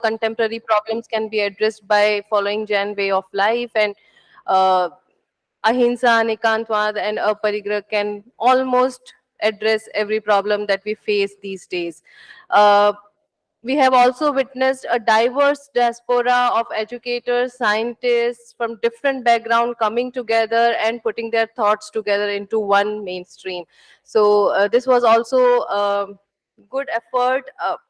contemporary problems can be addressed by following Jain way of life, and ahimsa, nikantwad, and aparigraha can almost address every problem that we face these days. Uh, we have also witnessed a diverse diaspora of educators, scientists from different background coming together and putting their thoughts together into one mainstream. So this was also good effort.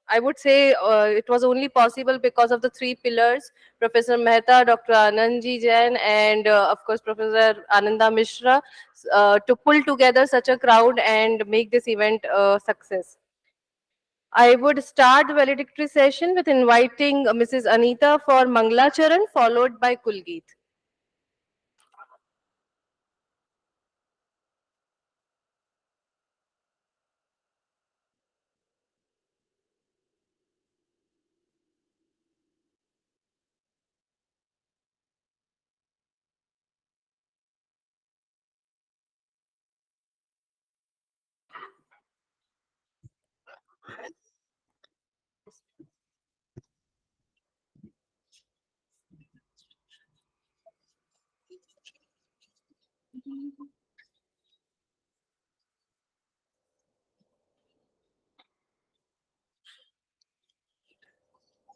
I would say it was only possible because of the three pillars: Professor Mehta, Dr. Anandji Jain, and of course Professor Ananda Mishra, to pull together such a crowd and make this event a success. I would start the valedictory session with inviting Mrs. Anita for Manglacharan, followed by Kulgeet.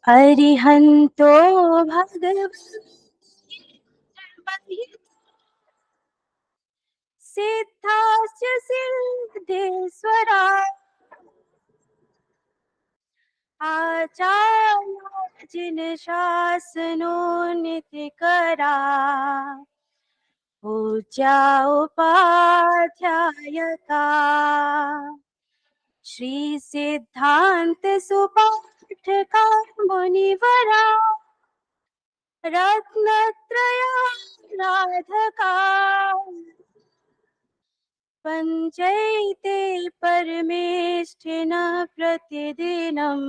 अरिहन्तो भगवन् सिद्धास्य सिद्धेश्वरा आचार्य जिन शासनो नित्य करा पूज्या उपाध्यायता श्री सिद्धांत सुपाठका मुनिवरा रत्नत्रयाराधका पञ्चैते परमेष्ठिनः प्रतिदिनम्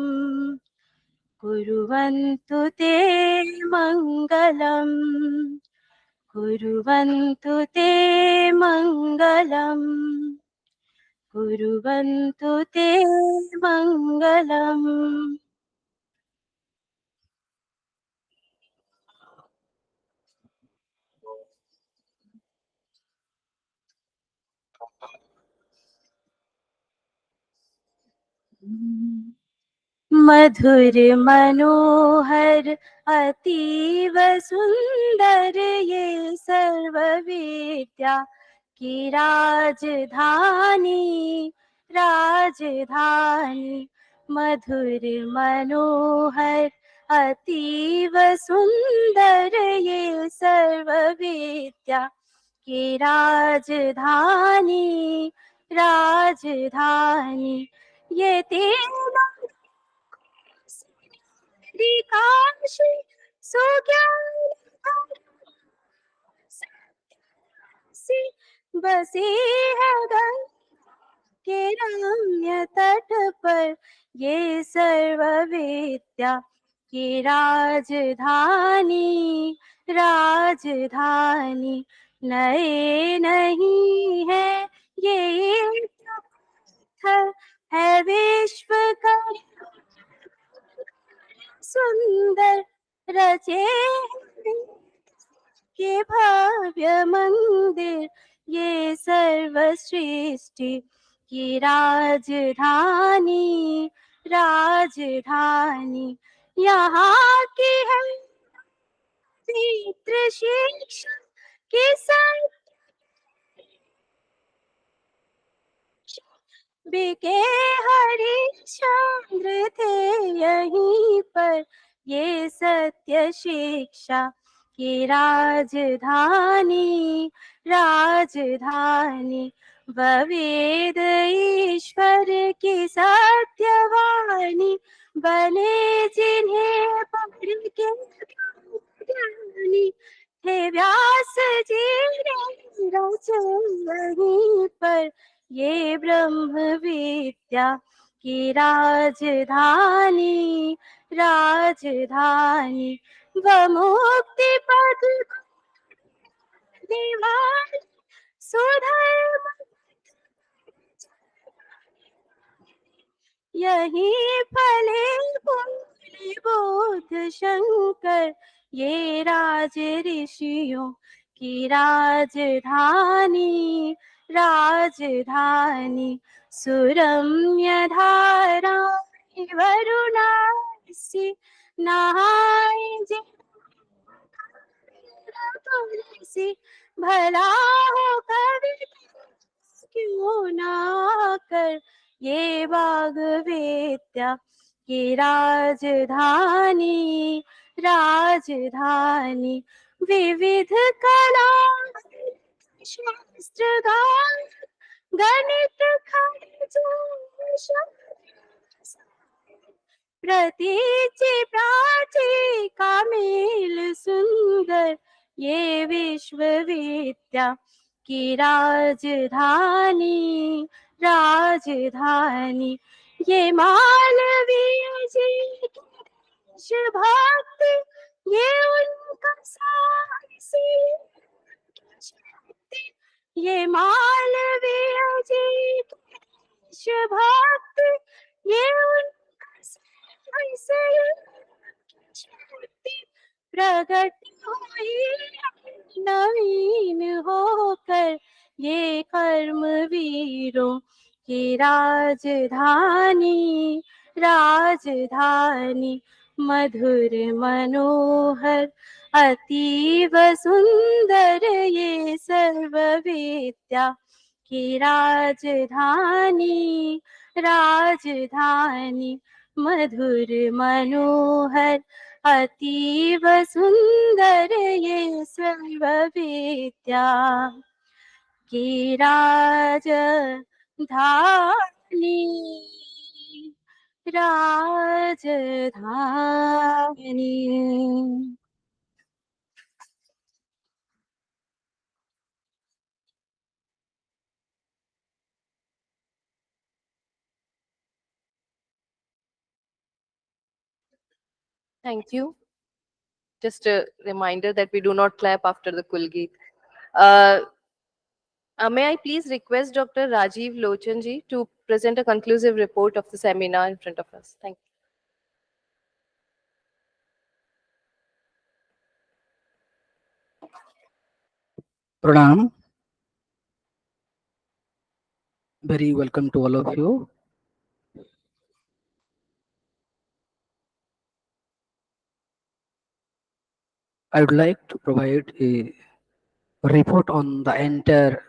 कुर्वन्तु ते मङ्गलम् कुर्वन्तु ते मङ्गलम् कुर्वन्तु ते मङ्गलम् मधुर मनोहर अतीव सुंदर ये सर्व विद्या की राजधानी राजधानी मधुर मनोहर अतीव सुंदर ये सर्व विद्या की राजधानी राजधानी ये तीनों काशी सुज्ञान से बसी है गंगा के रम्य तट पर ये सर्व विद्या की राजधानी राजधानी नए नहीं है ये है विश्व का सुंदर रचे के भव्य मंदिर ये सर्व सृष्टि की राजधानी राजधानी यहाँ की है पवित्र शिक्षा के संग बिके हरिश्चंद्र थे यहीं पर ये सत्य शिक्षा की राजधानी राजधानी वेद ईश्वर की सत्यवाणी बने जिन्हें पढ़ के ज्ञानी थे व्यास जी ने रचे वहीं पर ये ब्रह्म विद्या की राजधानी राजधानी व मुक्ति पद निवार सुधर्म यही फले बुद्ध शंकर, ये राज ऋषियों की राजधानी, राजधानी। सुरम्य धारा वरुणासी, नहाए जे तुलसी, भला हो कवि क्यों ना कर, ये बाग वेत्या की राजधानी, राजधानी। विविध कला शास्त्र गान, गणित खनिज प्रतीचि प्राची का मेल सुंदर, ये विश्वविद्या की राजधानी, राजधानी। ये मालवीय जी की देशभक्ति, ये उनका साहसी शक्ति, ये मालवीय जी की देशभक्ति, ये उनका साहसी शक्ति प्रकट हुई नवीन होकर, ये कर्म वीरों की राजधानी, राजधानी। मधुर मनोहर अतीव सुंदर, ये सर्व विद्या की राजधानी, राजधानी। मधुर मनोहर अतीव सुंदर, ये सर्व विद्या की राजधानी, राजधानी। Thank you. Just a reminder that we do not clap after the Kulgeet. Uh, may I please request Dr. Rajiv Lochanji to present a conclusive report of the seminar in front of us. Thank you. Pranam. Very welcome to all of you. I would like to provide a report on the entire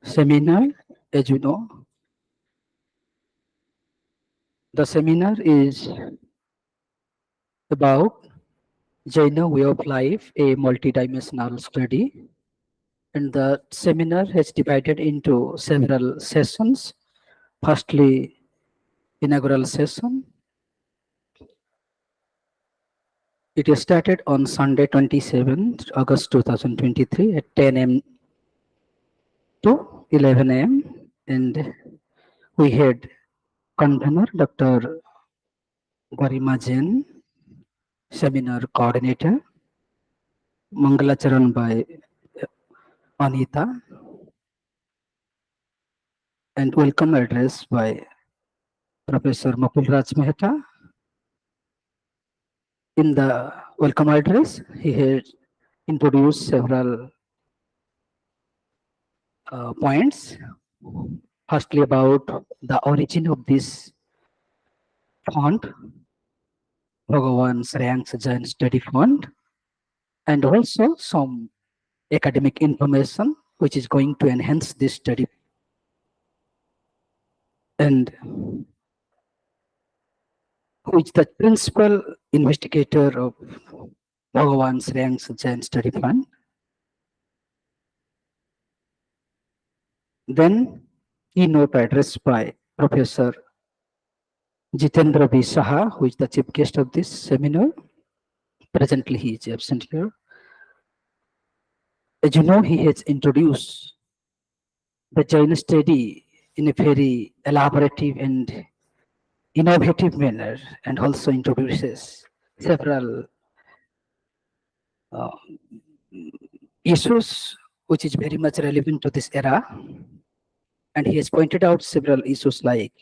seminar. As you know, the seminar is about Jain way of life, a multidimensional study. And the seminar has divided into several sessions. Firstly, inaugural session. It started on Sunday, 27th August 2023 at 10 a.m. to 11 a.m. And we had convener Dr. Garima Jain, seminar coordinator, Mangalacharan by Anita, and welcome address by Professor Mukul Raj Mehta. In the welcome address, he had introduced several points. Firstly, about the origin of this fund, Bhagavan's Ranks Jain Study Fund, and also some academic information which is going to enhance this study. And who is the principal investigator of Bhagavan's Ranks Jain Study Fund. Then keynote address by Professor Jitendra B. Saha, who is the chief guest of this seminar. Presently, he is absent here. As you know, he has introduced the Jain study in a very elaborative and innovative manner, and also introduces several issues which is very much relevant to this era. And he has pointed out several issues like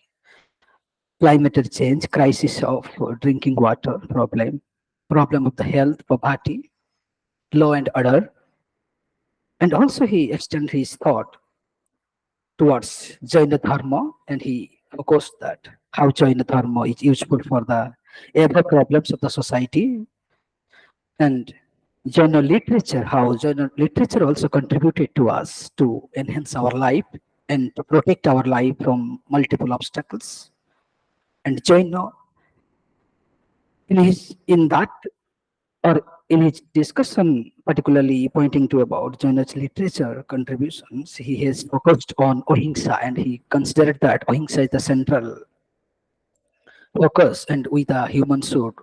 climate change, crisis of drinking water problem of the health, poverty, law and order. And also he extended his thought towards Jaina Dharma, and he focused that how Jaina Dharma is useful for the every problems of the society, and Jaina literature, how Jaina literature also contributed to us to enhance our life and to protect our life from multiple obstacles. And Jaina, in that or in his discussion, particularly pointing to about Jaina's literature contributions, he has focused on Ahimsa, and he considered that Ahimsa is the central focus, and we the human should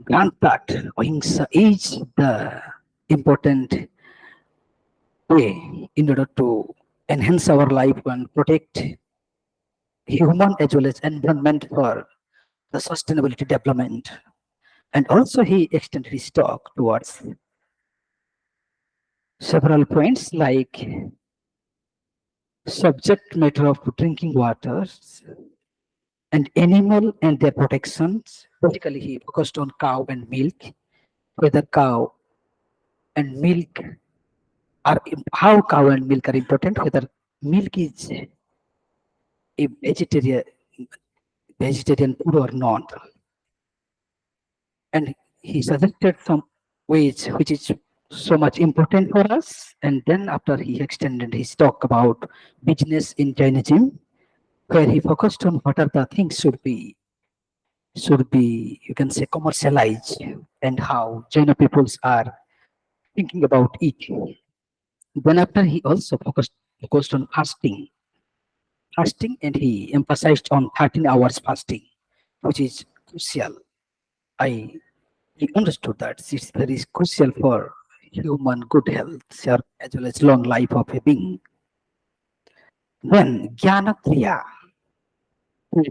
grant that Ahimsa is the important way in order to enhance our life and protect human as well as environment for the sustainability development. And also he extended his talk towards several points like subject matter of drinking water and animal and their protections. Basically, he focused on cow and milk, whether cow and milk are how cow and milk are important, whether milk is a vegetarian food or not. And he suggested some ways which is so much important for us. And then after he extended his talk about business in Jainism, where he focused on what are the things should be you can say commercialized and how Jaina peoples are thinking about it. Then after he also focused on fasting, and he emphasized on 13 hours fasting, which is crucial. I he understood that it's very crucial for human good health as well as long life of a being. Then Jnana Kriya,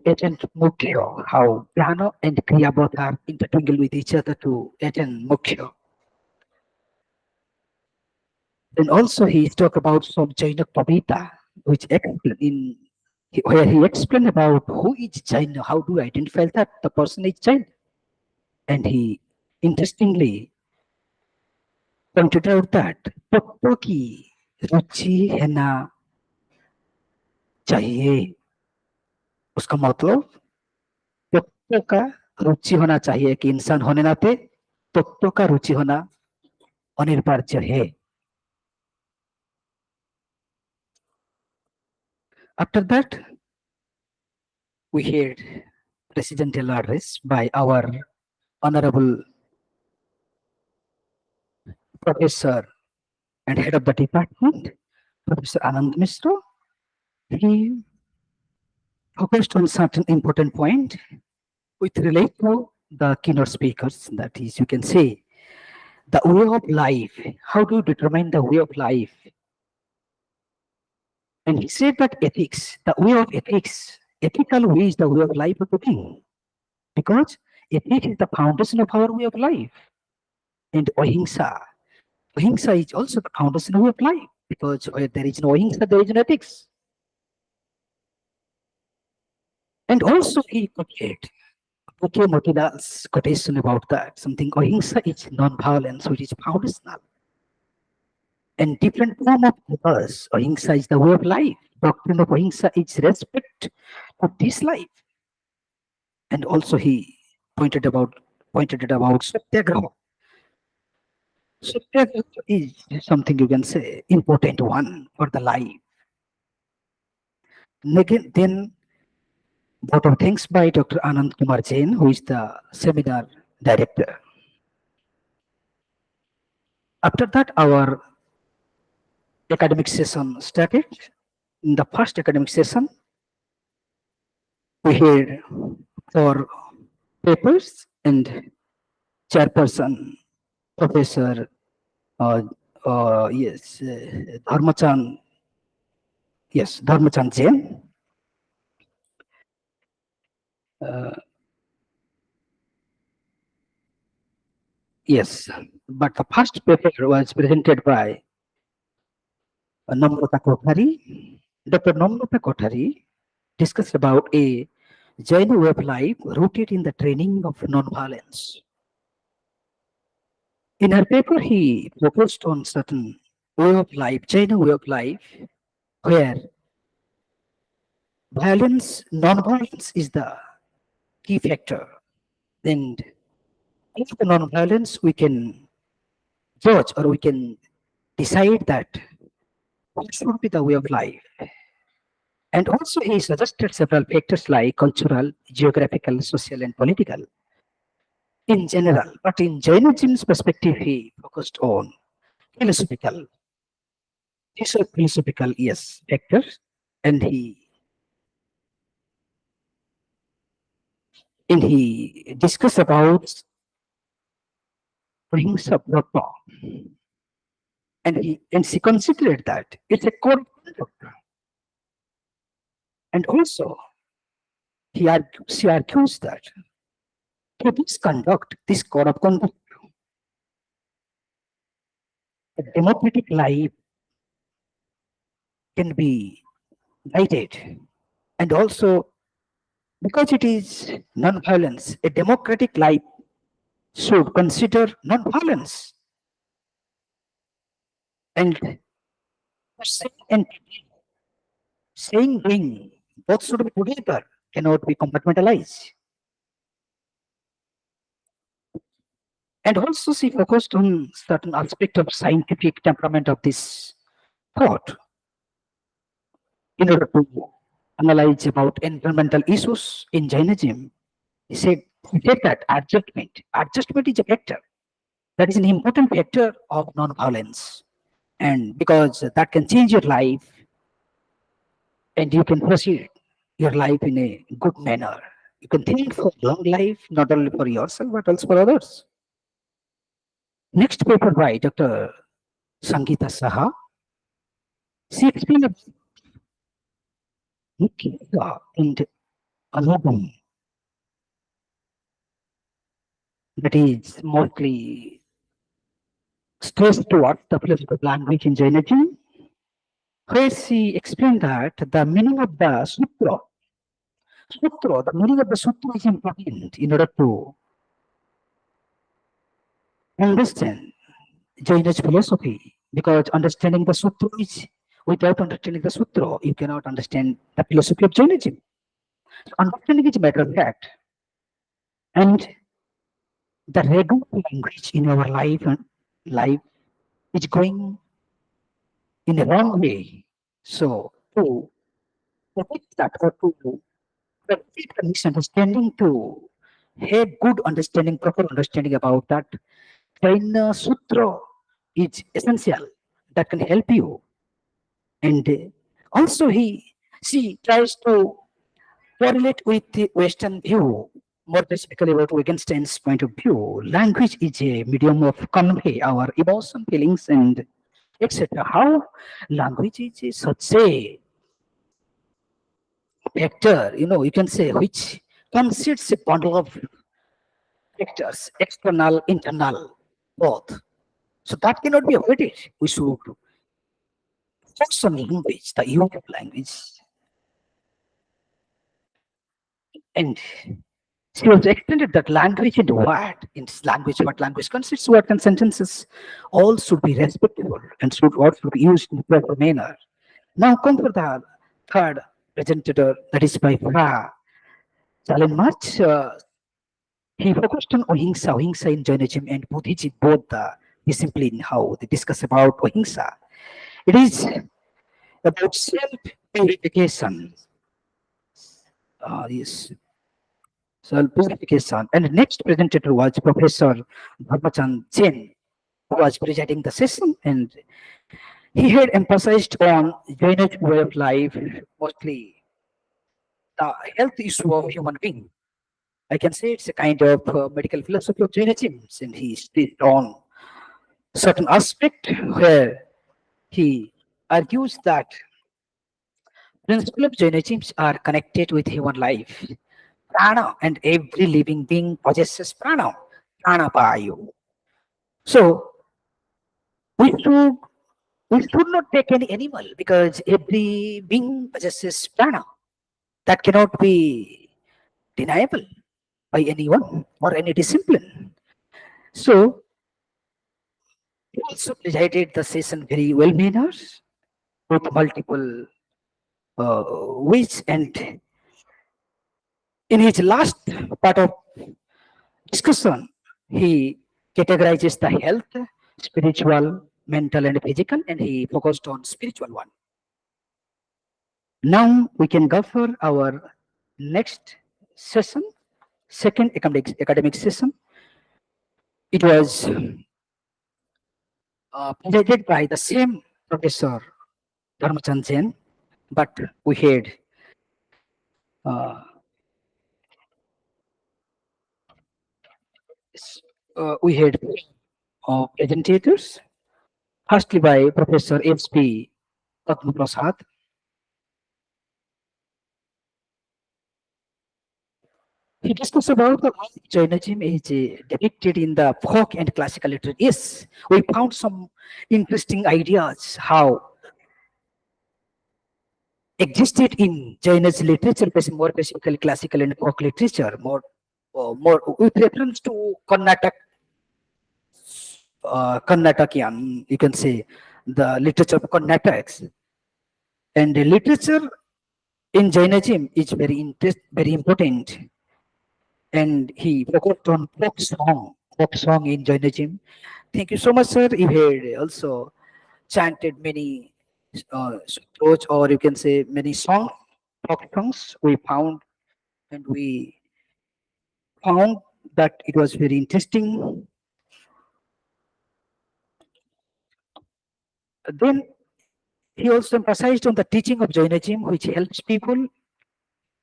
agent mukhya, how Jnana and Kriya both are intertwined with each other to attain mukhya. Then also he talked about some Jaina Kavita, which where he explained about who is Jaina, how do I identify that the person is Jaina. And he interestingly pointed out that तत्व की रुचि है ना चाहिए, उसका मतलब तत्व का रुचि होना चाहिए कि इंसान होने नाते तत्व का रुचि होना अनिवार्य है. After that, we heard presidential address by our honorable professor and head of the department, Professor Anand Mishra. He focused on certain important point with relate to the keynote speakers. That is, you can say, the way of life. How do you determine the way of life? And he said that ethics, the way of ethics, ethical way is the way of life of the king. Because ethics is the foundation of our way of life. And ahimsa is also the foundation of way of life. Because where there is no ahimsa, there is no ethics. And also he quoted K. Motilal's quotation about that, something ahimsa is non-violence, which is foundational. And different form of others, ahimsa is the way of life. Doctrine of ahimsa is respect for this life. And also he pointed it about satyagraha. Satyagraha is something you can say important one for the life. And again, then vote of thanks by Dr. Anand Kumar Jain, who is the seminar director. After that, our academic session started. In the first academic session, we heard for papers and chairperson, Professor Dharmachand, Dharmachand Jain. Yes, but the first paper was presented by Namrata Kothari. Dr. Namrata Kothari discussed about a Jain way of life rooted in the training of non-violence. In her paper, he focused on certain way of life, Jain way of life, where violence, non-violence is the key factor. And with the non-violence, we can judge or we can decide that what should be the way of life. And also, he suggested several factors like cultural, geographical, social, and political in general. But in Jainism's perspective, he focused on philosophical. These are philosophical, yes, factors. And he discussed about rings of Brahma. And she considered that it's a code of conduct. And also, she argues that through this conduct, this code of conduct, a democratic life can be guided. And also, because it is non-violence, a democratic life should consider non-violence. And saying and saying being both should be together, cannot be compartmentalized. And also she focused on certain aspect of scientific temperament of this thought in order to analyze about environmental issues in Jainism. He said that adjustment is a factor. That is an important factor of non-violence. And because that can change your life and you can proceed your life in a good manner. You can think for long life, not only for yourself, but also for others. Next paper by Dr. Sangeeta Saha. She explained about Nikita and Anubam, that is mostly stressed towards the philosophical language in Jainism, where she explained that the meaning of the the meaning of the sutra is important in order to understand Jainist philosophy, because understanding the sutra is, without understanding the sutra, you cannot understand the philosophy of Jainism. So understanding is a matter of fact. And the regular language in our life is going in the wrong way. So to protect that or to prevent the misunderstanding, to have good understanding, proper understanding about that, Jaina Sutra is essential that can help you. And also she tries to correlate with the Western view, more specifically about Wittgenstein's point of view. Language is a medium of convey our emotion, feelings, and etc. How language is such a vector, you can say, which consists a bundle of vectors, external, internal, both. So that cannot be avoided. We should focus on language, the use of language. And she also extended that language into what? In language, what language consists, what and sentences, all should be respectable and all should be used in the proper manner. Now come for the third presenter, that is by Fra Jalen March. He focused on ahimsa in Jainism and Buddhism, both the discipline, how they discuss about ahimsa. It is about self-purification. Yes, self-purification. And the next presenter was Professor Dharmachand Jain, who was presiding the session, and he had emphasized on Jainic way of life, mostly the health issue of human being. I can say it's a kind of medical philosophy of Jainism, and he stated on certain aspect where he argues that principles of Jainism are connected with human life. Prana, and every living being possesses prana, prana payu. So we should we should not take any animal because every being possesses prana. That cannot be deniable by anyone or any discipline. So he also presided the session very well manner with multiple ways, and in his last part of discussion, he categorizes the health, spiritual, mental, and physical, and he focused on spiritual one. Now we can go for our next session, second academic session. It was presented by the same Professor Dharmachand Jain, but uh, we had presentators. Firstly, by Professor H.P. Padma Prasad. He discussed about the way Jainism is depicted in the folk and classical literature. Yes, we found some interesting ideas how existed in Jain's literature, more specifically classical and folk literature, more with reference to Karnatakian, you can say, the literature of Karnataks. And the literature in Jainism is very important. And he focused on folk song in Jainism. Thank you so much, sir. You had also chanted many sutras, or you can say many songs, folk songs we found, and we found that it was very interesting. Then he also emphasized on the teaching of Jainism, which helps people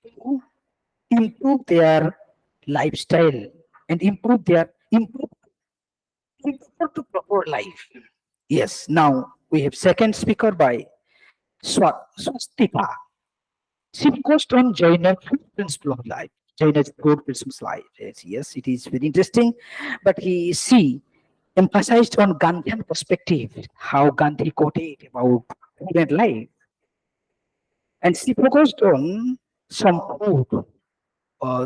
to improve their lifestyle and improve to proper life. Yes. Now we have second speaker by Swastika. She focused on Jaina principle of life. Jaina's good principles of life. Yes, it is very interesting. But she emphasized on Gandhian perspective, how Gandhi quoted about human life. And she focused on some food,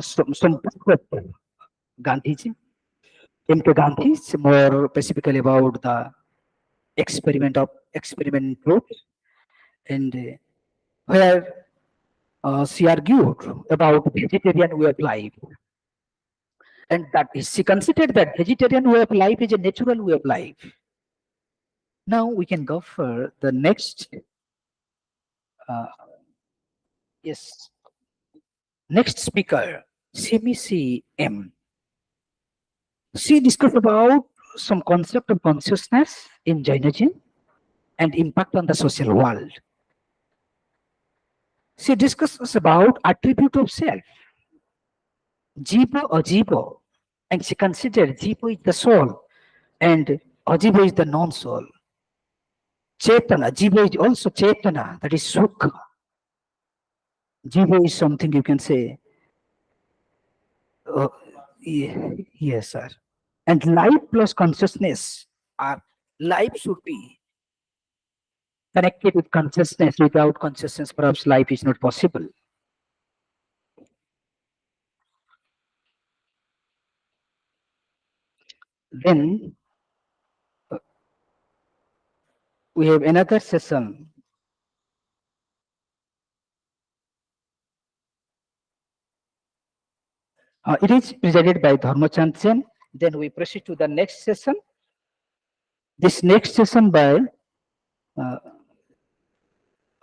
some book of Gandhiji. Into Gandhi, more specifically about the experiment truth, and where she argued about vegetarian way of life, and that she considered that vegetarian way of life is a natural way of life. Now we can go for the next, uh, yes, next speaker, CMC M. She discussed about some concept of consciousness in Jainism and impact on the social world. She discusses about attribute of self, jiva or jiva, and she considered jiva is the soul and ajiva is the non-soul. Chetana, jiva is also chetana, that is sukha. Jiva is something you can say, uh, yes, sir. And life plus consciousness, are life should be connected with consciousness. Without consciousness, perhaps life is not possible. Then we have another session. It is presided by Dharmachand Sen. Then we proceed to the next session. This next session by,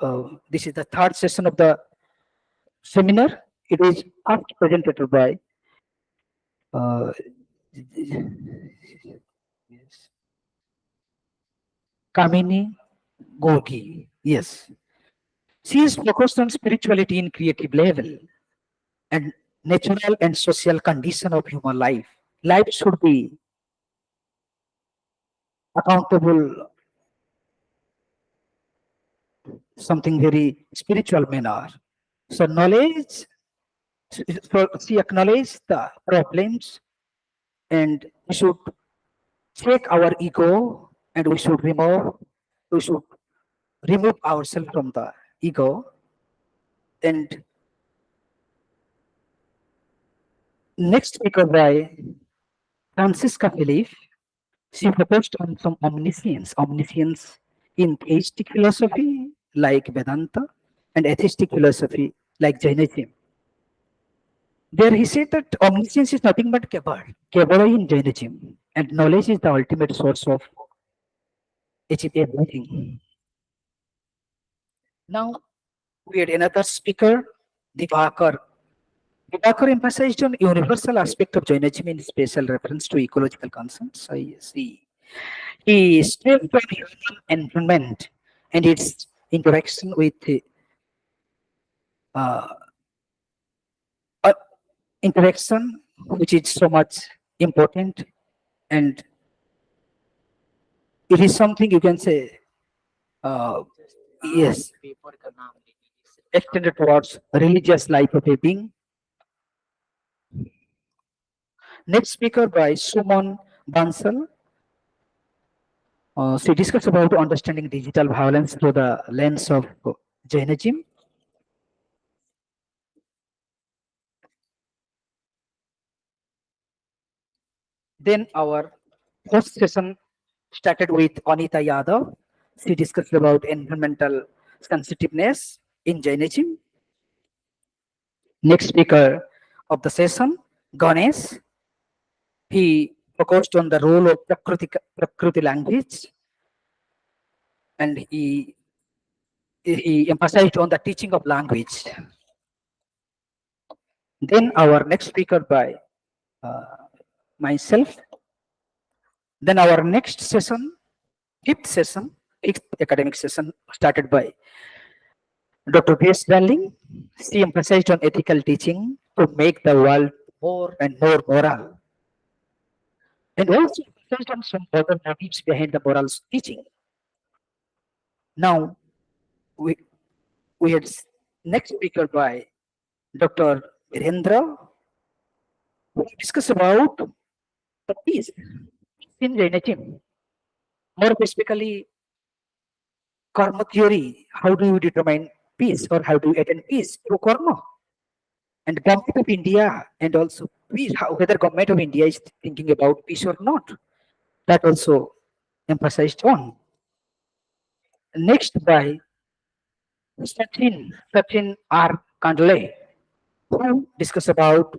uh, this is the third session of the seminar. It is first presented by uh, yes, Kamini Gorgi. Yes. She is focused on spirituality in creative level and natural and social condition of human life. Life should be accountable, something very spiritual manner. So knowledge, so she acknowledged the problems, and we should check our ego, and we should remove ourselves from the ego, and Next speaker by Francisca Philippe. She focused on some omniscience in theistic philosophy like Vedanta and atheistic philosophy like Jainism. There he said that omniscience is nothing but Kevala in Jainism, and knowledge is the ultimate source of achieve everything. Now we had another speaker, Divakar. Divakar emphasized on universal aspect of Jainism in special reference to ecological concerns. I see. He stressed on human environment and its interaction with uh, uh, interaction, which is so much important, and it is something you can say, yes, extended towards religious life of a being. Next speaker by Suman Bansal. She discussed about understanding digital violence through the lens of Jainism. Then our first session started with Anita Yadav. She discussed about environmental sensitiveness in Jainism. Next speaker of the session, Ganesh. He focused on the role of Prakriti language, and he emphasized on the teaching of language. Then our next speaker by uh, myself. Then our next session, fifth academic session, started by Dr. Grace Darling. She emphasized on ethical teaching to make the world more and more moral, and also emphasized on some other motives behind the moral teaching. Now we we had next speaker by Dr. Virendra, who discussed about the peace in Jainism. More specifically, karma theory. How do you determine peace or how do you attain peace through karma? And government of India and also peace, how, whether government of India is thinking about peace or not. That also emphasized on. Next by Sachin R. Kandle, who discuss about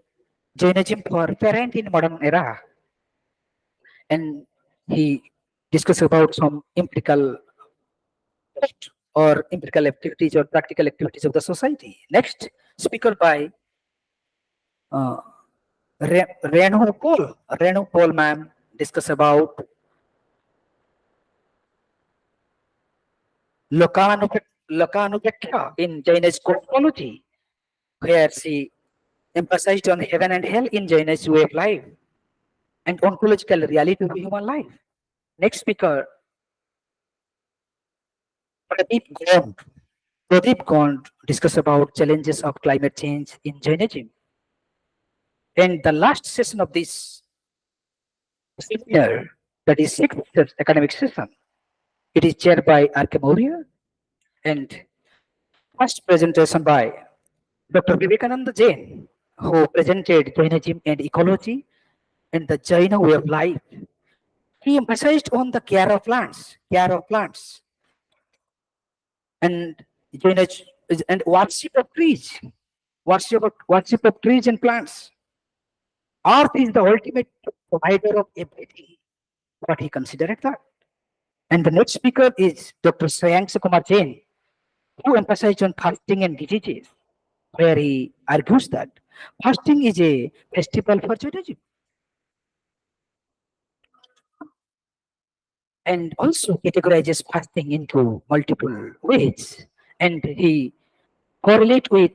Jainism for parent in modern era. And he discussed about some empirical or empirical activities or practical activities of the society. Next speaker by uh, Renu Paul. Renu Paul ma'am discuss about Lokanupekya in Jainist cosmology, where she emphasized on heaven and hell in Jainist way of life and ontological reality of human life. Next speaker, Pradeep Gond. Pradeep Gond discuss about challenges of climate change in Jainism. And the last session of this seminar, that is sixth academic session, it is chaired by R.K. Maurya and first presentation by Dr. Vivekananda Jain, who presented Jainism and ecology and the Jaina way of life. He emphasized on the care of plants, and Jaina and worship of trees, worship of trees and plants. Earth is the ultimate provider of everything. What he considered that. And the next speaker is Dr. Shreyans Kumar Jain, who emphasized on fasting and diseases, where he argues that fasting is a festival for Judaism. And also categorizes fasting into multiple ways. And he correlate with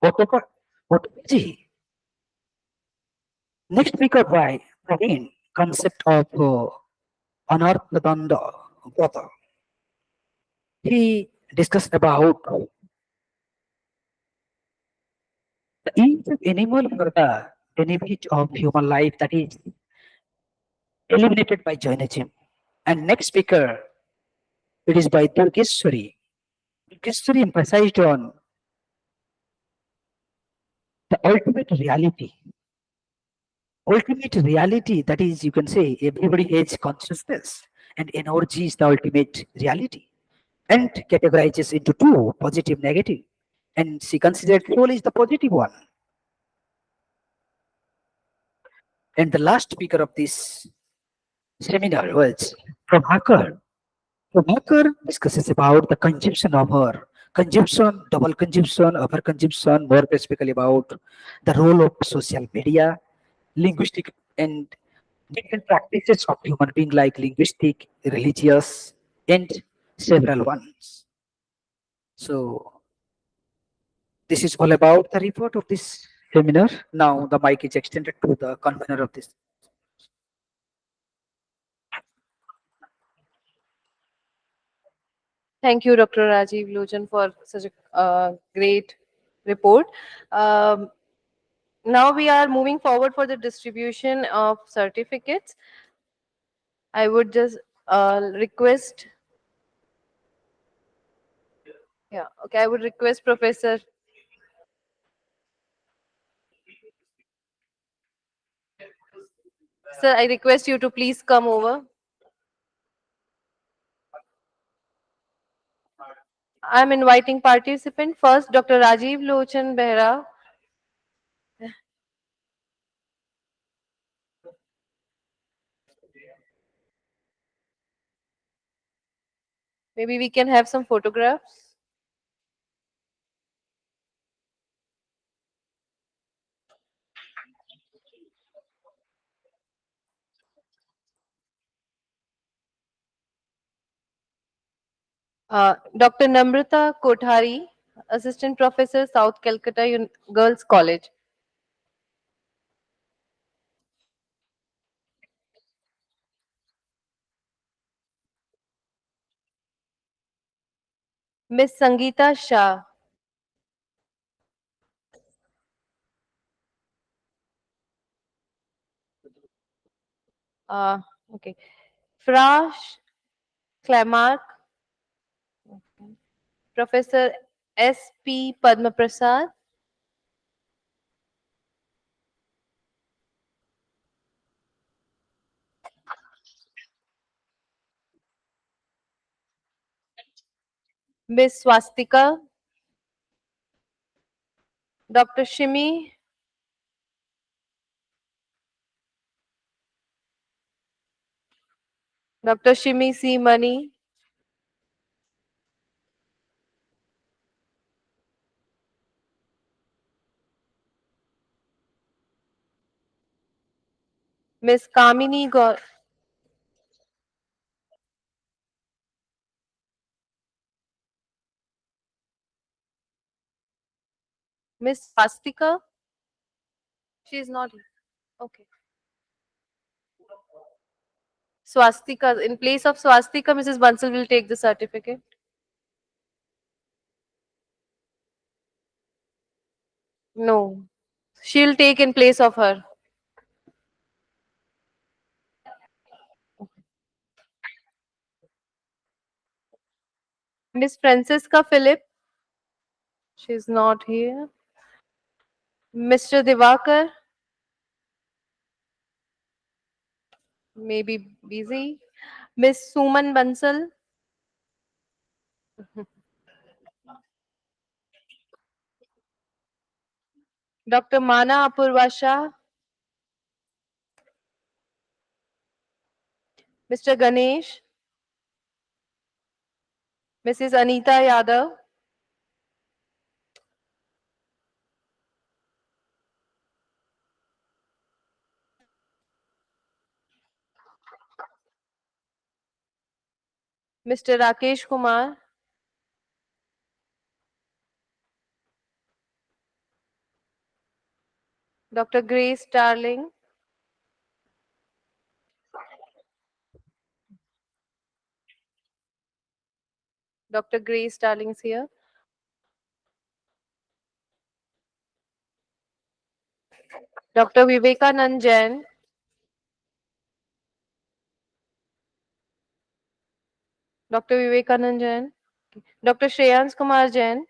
autophagy. Next speaker by again concept of anartha brother. He discussed about the use of animal for the benefit of human life that is eliminated by Jainism. And next speaker, it is by Durgeshwari. Durgeshwari emphasized on the ultimate reality ultimate reality, that is, you can say everybody has consciousness and energy is the ultimate reality, and categorizes into two, positive, negative. And she considered soul is the positive one. And the last speaker of this seminar was Prabhakar. Prabhakar discusses about the consumption of her consumption, double consumption, over consumption, more specifically about the role of social media, linguistic, and different practices of human being like linguistic, religious, and several ones. So this is all about the report of this seminar. Now the mic is extended to the convener of this. Thank you, Dr. Rajiv Lojan, for such a great report. Um, Now we are moving forward for the distribution of certificates. I would just request, yeah, okay, I would request Professor, sir, I request you to please come over. I'm inviting participant first, Dr. Rajiv Lochan Behra. Maybe we can have some photographs. Dr. Namrata Kothari, Assistant Professor, South Calcutta Girls College. Miss Sangeeta Shah. Uh, okay. Frash Clamark, Professor S. P. Padmaprasad, Miss Swastika, Dr. Shimi, Dr. Shimi C. Mani, Miss Kamini Miss Swastika. She is not here. Okay. Swastika. In place of Swastika, Mrs. Bansal will take the certificate. No. She'll take in place of her. Miss Francisca Philip. She's not here. Mr. Divakar. Maybe busy. Miss Suman Bansal. Dr. Mana Apurva Shah. Mr. Ganesh. Mrs. Anita Yadav. Mr. Rakesh Kumar. Dr. Grace Darling. Dr. Grace Darling is here. Dr. Vivekanand Jain. Dr. Vivekanand Jain. Dr. Shreyans Kumar Jain.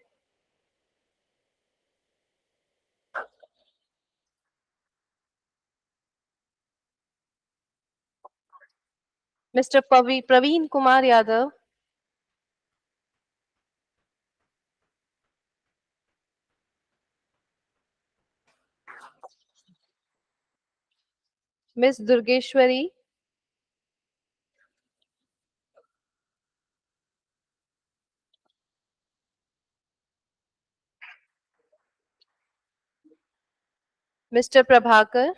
Mr. Praveen Kumar Yadav, Miss Durgeshwari, Mr. Prabhakar,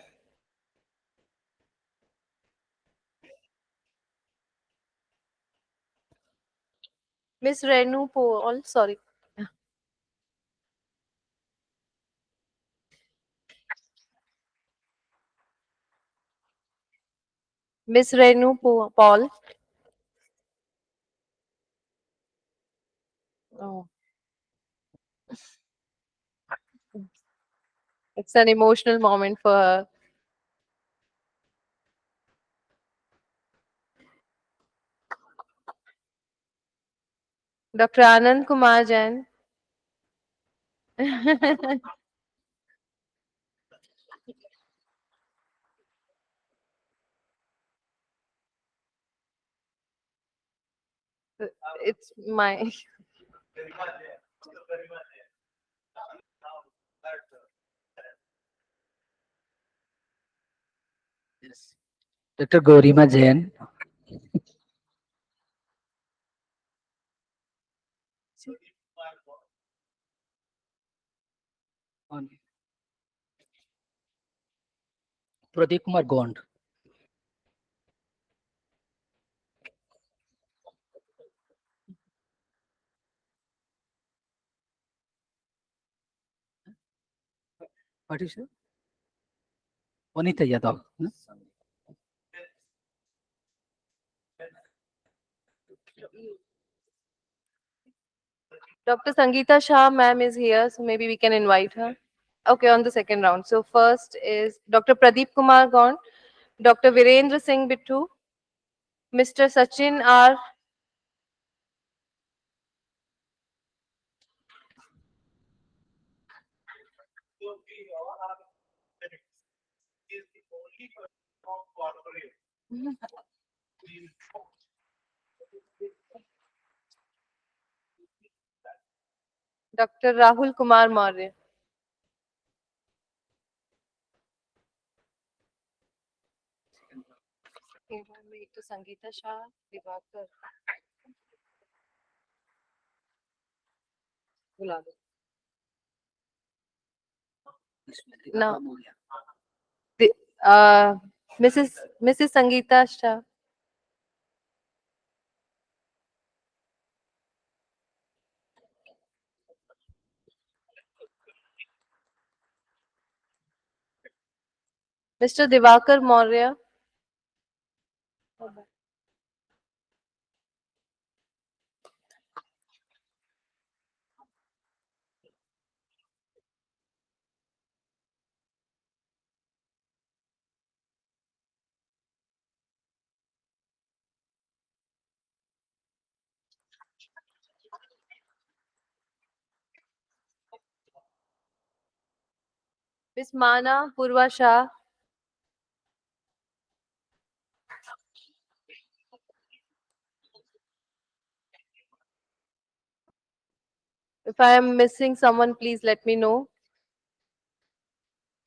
Miss Renu Paul, sorry, Miss Renu Paul. Oh, it's an emotional moment for her. Dr. Anand Kumar Jain. It's my Yes. Dr. Gorima Jain. On Pradeep Kumar Gond. What is it? Vanita Yadav. Dr. Sangeeta Shah, ma'am, is here, so maybe we can invite her. Okay, on the second round. So first is Dr. Pradeep Kumar Gond, Dr. Virendra Singh Bittu, Mr. Sachin R. Dr. Rahul Kumar Maurya. तो संगीता शाह दिवाकर बुला दो No. The, Mrs. Sangeeta Shah. Mr. Divakar Maurya. Miss Mana Purva Shah. If I am missing someone, please let me know.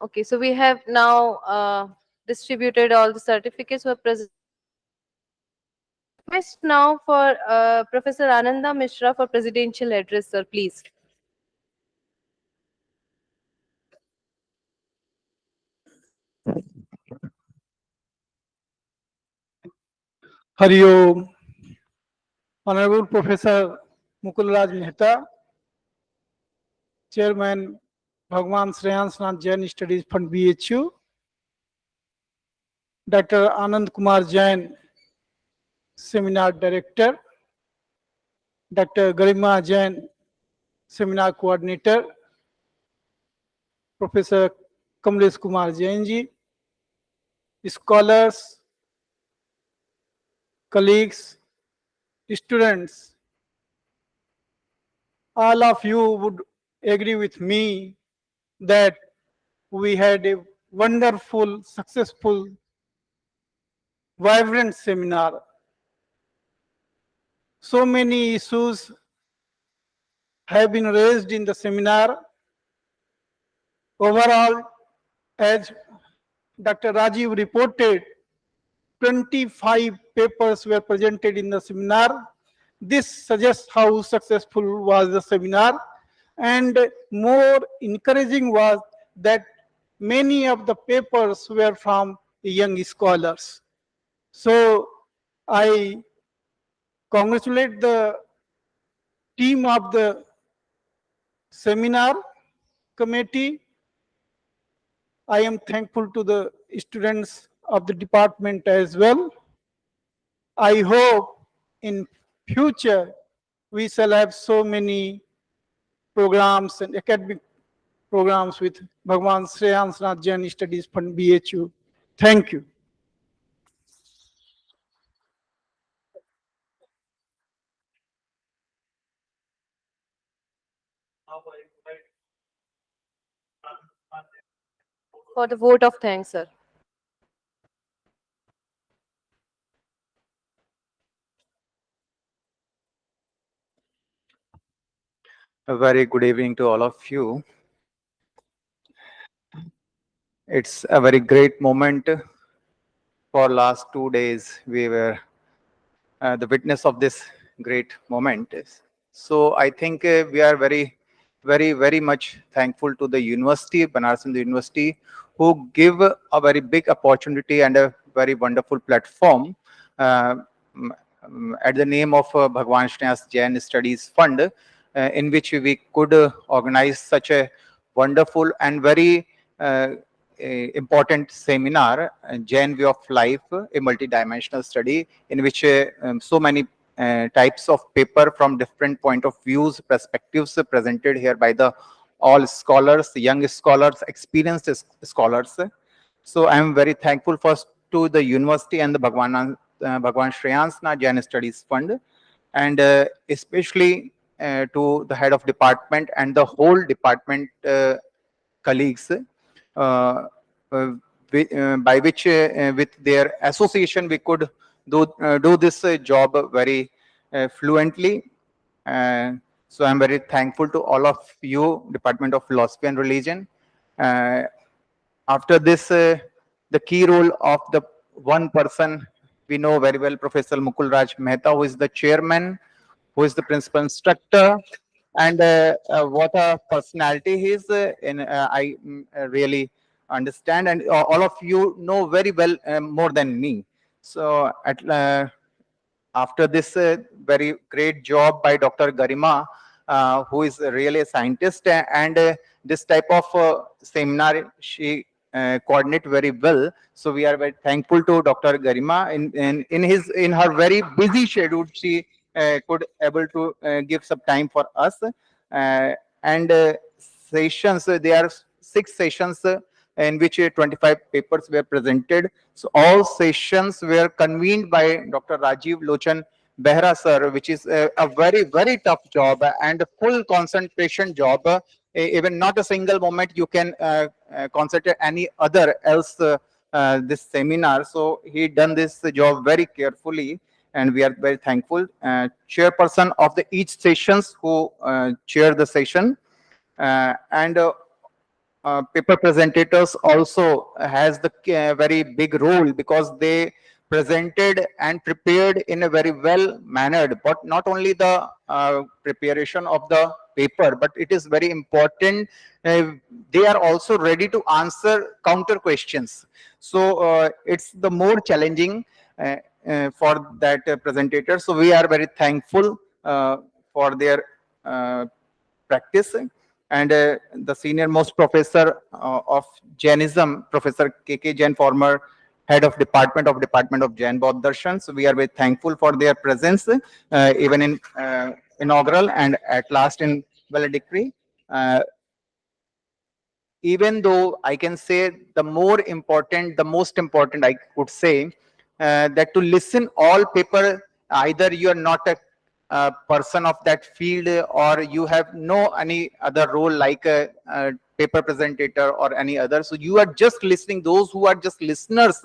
Okay, so we have now distributed all the certificates for present. Request now for Professor Ananda Mishra for presidential address, sir, please. Hariom, Honorable Professor Mukulraj Mehta, Chairman Bhagwan Shreyansnath Jain Studies Fund BHU, Dr. Anand Kumar Jain, Seminar Director, Dr. Garima Jain, Seminar Coordinator, Professor Kamlesh Kumar Jain ji, scholars, colleagues, students, all of you would agree with me that we had a wonderful, successful, vibrant seminar. So many issues have been raised in the seminar. Overall, as Dr. Rajiv reported, 25 papers were presented in the seminar. This suggests how successful was the seminar, and more encouraging was that many of the papers were from young scholars. So I congratulate the team of the seminar committee. I am thankful to the students of the department as well. I hope in future we shall have so many programs and academic programs with Bhagwan Shreyansnath Jain Studies Fund BHU. Thank you. For the vote of thanks, sir. A very good evening to all of you. It's a very great moment. For last 2 days, we were the witness of this great moment. So I think we are very much thankful to the university, Banaras Hindu University, who give a very big opportunity and a very wonderful platform uh, at the name of Bhagwan Shreyansnath Jain Studies Fund, in which we could organize such a wonderful and very important seminar, Jain Way of Life, a multidimensional study in which so many types of paper from different point of views, perspectives presented here by the all scholars, young scholars, experienced scholars. So I am very thankful first to the university and the Bhagwan Shreyansnath Jain Studies Fund, and especially to the head of department and the whole department colleagues, uh, by which with their association we could do this job very fluently. So I'm very thankful to all of you, Department of Philosophy and Religion. After this, the key role of the one person we know very well, Professor Mukul Raj Mehta, who is the chairman, who is the principal instructor, and what a personality he is. I really understand, and all of you know very well more than me. So after this very great job by Dr. Garima, who is really a scientist, and this type of seminar she coordinate very well. So we are very thankful to Dr. Garima. In her very busy schedule, she could able to give some time for us. And sessions, there are 6 sessions in which 25 papers were presented. So all sessions were convened by Dr. Rajiv Lochan Behra sir, which is a very tough job and a full concentration job. Even not a single moment you can concentrate any other else this seminar. So he done this job very carefully, and we are very thankful. Chairperson of the each sessions who chair the session, and paper presentators also has the very big role, because they presented and prepared in a very well mannered, but not only the preparation of the paper, but it is very important, they are also ready to answer counter questions. So it's the more challenging for that presentator. So we are very thankful for their practice. And the senior most professor of Jainism, Professor K.K. Jain, former head of Department of Jain Bodh Darshan. So we are very thankful for their presence, even in inaugural and at last in valedictory. Even though I can say the most important, I could say that to listen all paper, either you are not a person of that field, or you have no any other role like a paper presentator or any other. So you are just listening, those who are just listeners,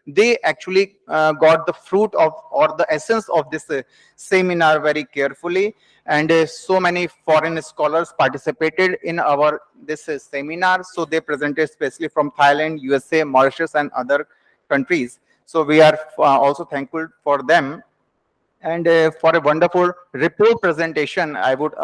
they actually got the fruit of or the essence of this seminar very carefully. And so many foreign scholars participated in our this seminar. So they presented especially from Thailand, USA, Mauritius, and other countries. So we are also thankful for them. And for a wonderful report presentation, I would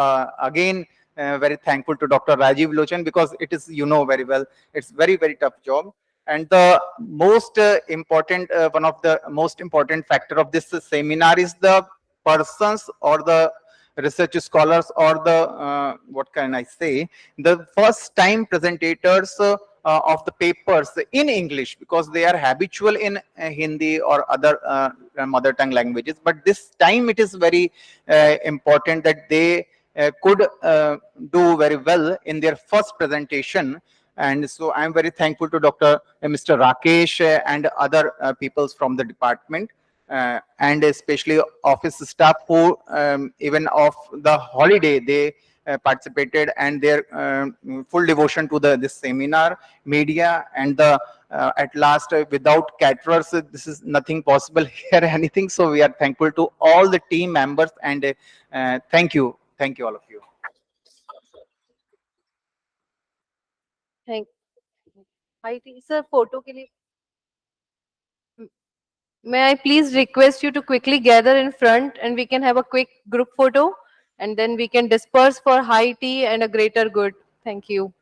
again very thankful to Dr. Rajiv Lochan, because it is, you know very well, it's very, very tough job. And the most important, one of the most important factor of this seminar is the persons or the research scholars or the, what can I say, the first time presentators of the papers in English, because they are habitual in Hindi or other mother tongue languages. But this time it is very important that they could do very well in their first presentation. And so I'm very thankful to Dr. Mr. Rakesh and other peoples from the department. And especially office staff who even off the holiday they participated, and their full devotion to this seminar, media, and the at last without caterers this is nothing possible here anything. So we are thankful to all the team members, and thank you all of you. Thank IT sir, photo के लिए may I please request you to quickly gather in front and we can have a quick group photo and then we can disperse for high tea and a greater good. Thank you.